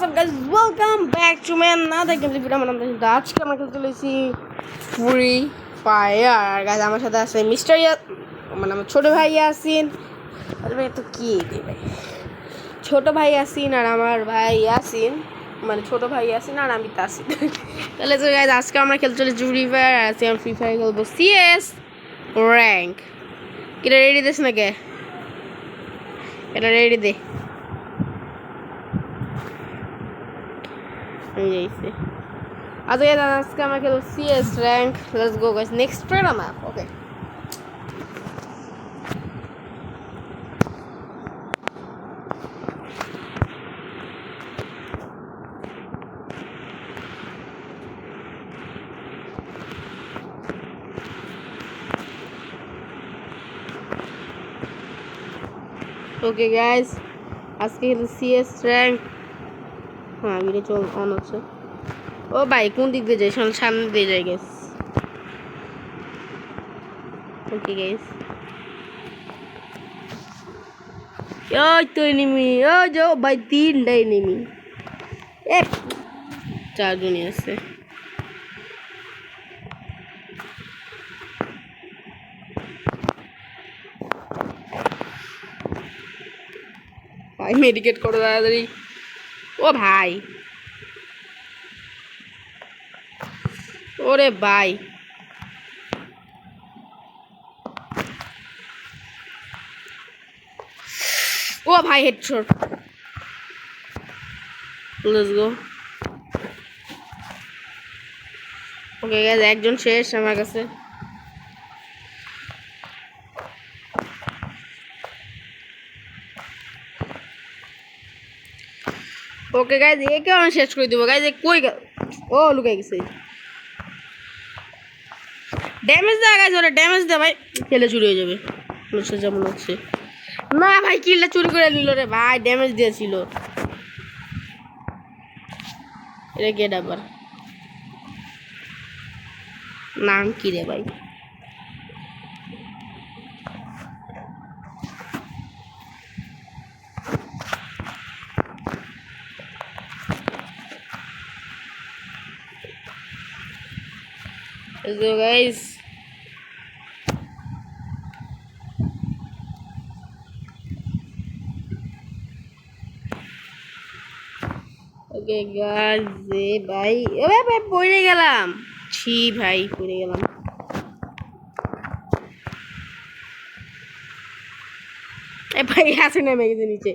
What's up guys, welcome back to my another gameplay video. আমার নাম কিন্তু আজকে আমরা খেলতে চলেছি ফ্রি ফায়ার। গাইস আমার সাথে আছে মিস্টার মানে আমার ছোট ভাই ইয়াসিন। আরে ভাই তো কি ভাই, ছোট ভাই ইয়াসিন আর আমার ভাই ইয়াসিন, মানে ছোট ভাই ইয়াসিন আর আমি তাসিন। তাহলে তো গাইস আজকে আমরা খেলতে চলেছি ফ্রি ফায়ার। আর আজকে আমরা ফ্রি ফায়ার খেলবো সিএস র্যাঙ্ক। এটা রেডি দিস না কে? এটা রেডি দে। আজকে আমরা খেলবো CS rank. Let's go guys, next player map. Okay okay guys, আজকে খেলবো সিএস র্যাঙ্ক। হ্যাঁ ভিডিও চল অন হচ্ছে। ও ভাই কোন দিক দিয়ে যাই? সামনে দিয়ে যাই গাইস। ওকে গাইস, ওই তো এনিমি, ও যাও ভাই, তিনটা এনিমি, এক চারজনই আছে। ভাই মেডিকেট করো তাড়াতাড়ি। ও ভাই, ওরে ভাই, ও ভাই headshot. Let's go. Okay guys, একজন শেষ আমার কাছে। ওকে গাইস, একে আমি শেষ করে দিব গাইস। কই গেল? ও লুকাই গেছে। ড্যামেজ দেয় গাইস, ওরা ড্যামেজ দেয় ভাই, খেলে চুরি হয়ে যাবে লুসে যেমন হচ্ছে। না ভাই, কিলটা চুরি করে নিল রে ভাই, ড্যামেজ দিয়েছিল। এটা গেট আবার নাম কি রে ভাই? Let's go guys. Okay guys, এ ভাই, এ ভাই পড়ে গেলাম। ছি ভাই, পড়ে গেলাম। এ ভাই আসে নেমে গেছে নিচে।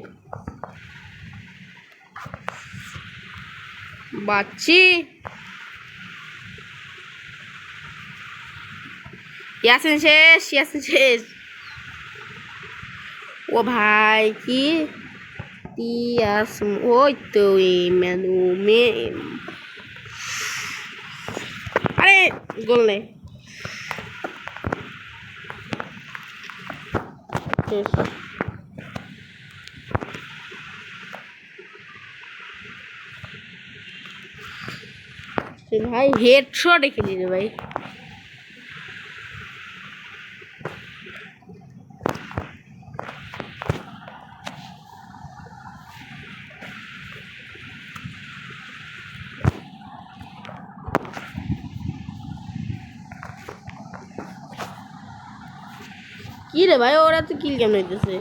বাচ্চি ইয়াসিন শেষ, ইয়াসিন শেষ। ও ভাই কি তিয়াস, ওই তো মেনু মে, আরে গোল নেই। শেষ। ভাই হেডশট খেলি রে ভাই। কি রে ভাই, ওরা তো কিল কেমন হইতেছে?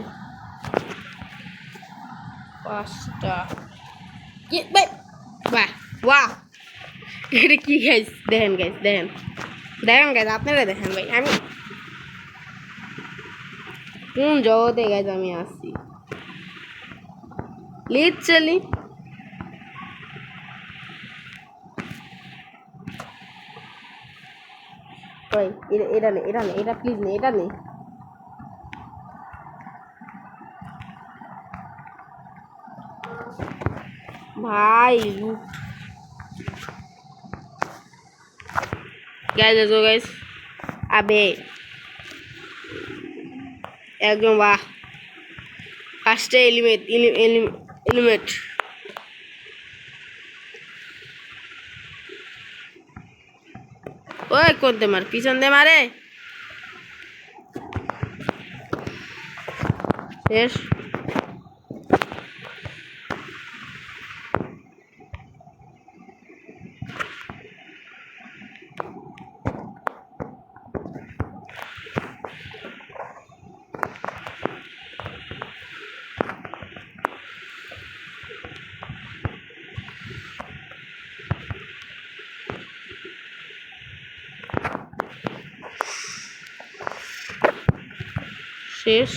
পাঁচটা কি ভাই? বাহ বাহ, এটা কি গাইস? দেখেন গাইস, দেখেন দেখেন গাইস, আপনারা দেখেন ভাই, আমি কোন জগতে গাইস আমি আসছি। লিটারালি ভাই, এটা নে, এটা নে, এটা প্লিজ নে, এটা নে ভাই। গাইস দেখো গাইস, আবে একদম বাহ, ফার্স্টে এলিমেট এলিমেট। ওই করতে মার, পিছন দে মারে। শেষ। শেষ।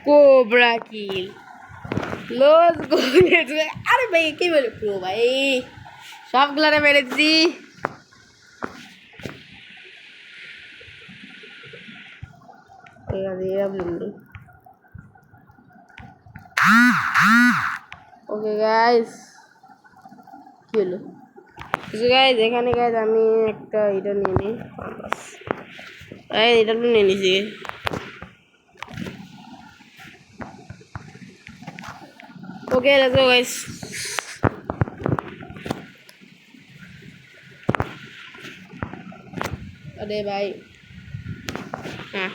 কোবরা কিল, লস গো। আরে ভাই কি বলে প্রো ভাই, সবগুলারে মেরেছি। ওকে গাইস, কি হলো গাইস? এখানে গাইস আমি একটা এটা নিয়ে নিই, এটা তো নিয়ে নিছি। Okay let's go guys. अरे भाई हाँ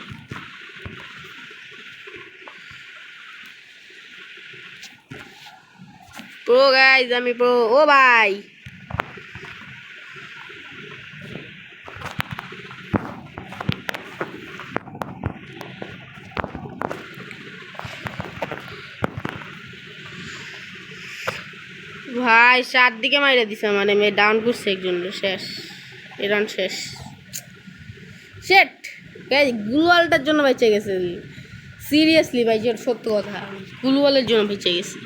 प्रो गाइस, আমি প্রো। ও ভাই ভাই 7 দিকে মাইরা দিছে, মানে মে ডাউন করছে একজন। শেষ, এরান শেষ। শেট গাইস, গ্লুয়ালটার জন্য বেঁচে গেছে। সিরিয়াসলি ভাই, যেটা সত্য কথা, গ্লুয়ালের জন্য বেঁচে গেছে।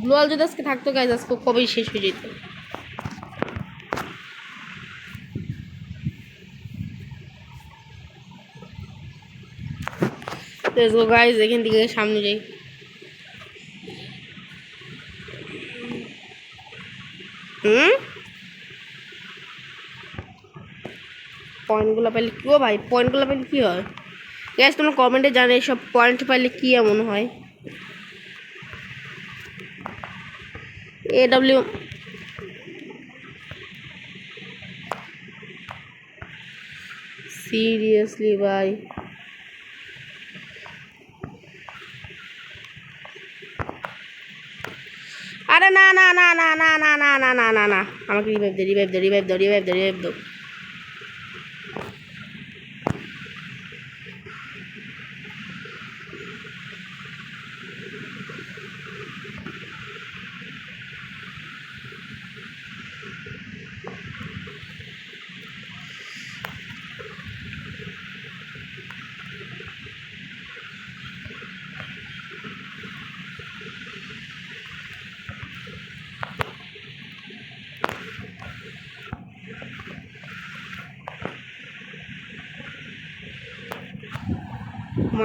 গ্লোয়াল যদি আজকে থাকতো গাইজ, আজকে কবেই শেষ হয়ে যেত। গাইজ এখান থেকে সামনে যাই। পয়েন্টগুলো পাইলে কি? ও ভাই পয়েন্টগুলো পাইলে কি হয় গাইজ? তোমরা কমেন্টে জানো এইসব পয়েন্ট পাইলে কি এমন হয়। AW সিরিয়াসলি ভাই, আরে না না না না না না না না না না না, আমাকে রিভাইভ দে, রিভাইভ দে, রিভাইভ দে, রিভাইভ দে, রিভাইভ দে।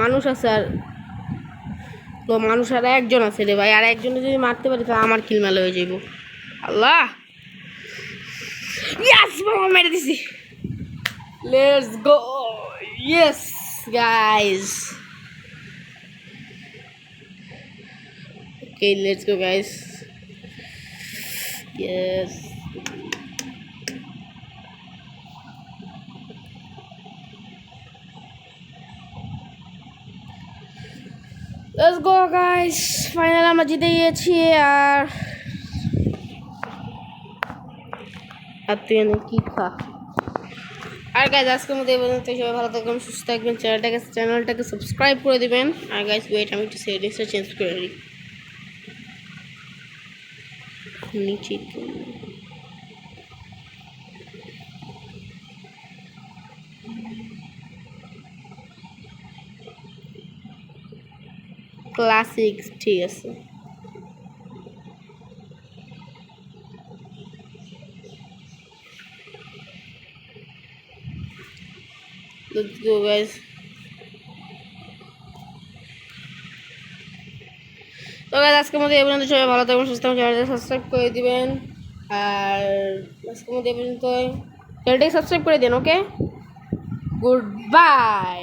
মানুষ আছে আর তো মানুষ আর একজন আছে রে ভাই, আর একজনে যদি মারতে পারি তো আমার কিল মেলা হয়ে যাইব। আল্লাহ, ইয়েস বাবা, মেরে দিছি। Let's go, yes guys. Okay let's go guys, yes. Let's go guys, final আমরা জিতে গিয়েছি। আর তুই কি খা। আর গাইস আজকের মধ্যে এই পর্যন্ত। সবাই ভালো থাকবেন, সুস্থ থাকবেন, চ্যানেলটাকে সাবস্ক্রাইব করে দিবেন। আর গাইস ওয়েট, আমি একটু সেটিংসটা চেঞ্জ করে দিই নিচে। ক্লাসিক ঠিক আছে। Let's go guys. তো গাইস আজকের মধ্যে এই পর্যন্ত। সবাই ভালো থাকবেন, সুস্থ থাকবেন, চ্যানেলটা সাবস্ক্রাইব করে দিবেন। আর আজকের মধ্যে এই পর্যন্ত, চ্যানেলটাকে সাবস্ক্রাইব করে দিন। ওকে, গুড বাই।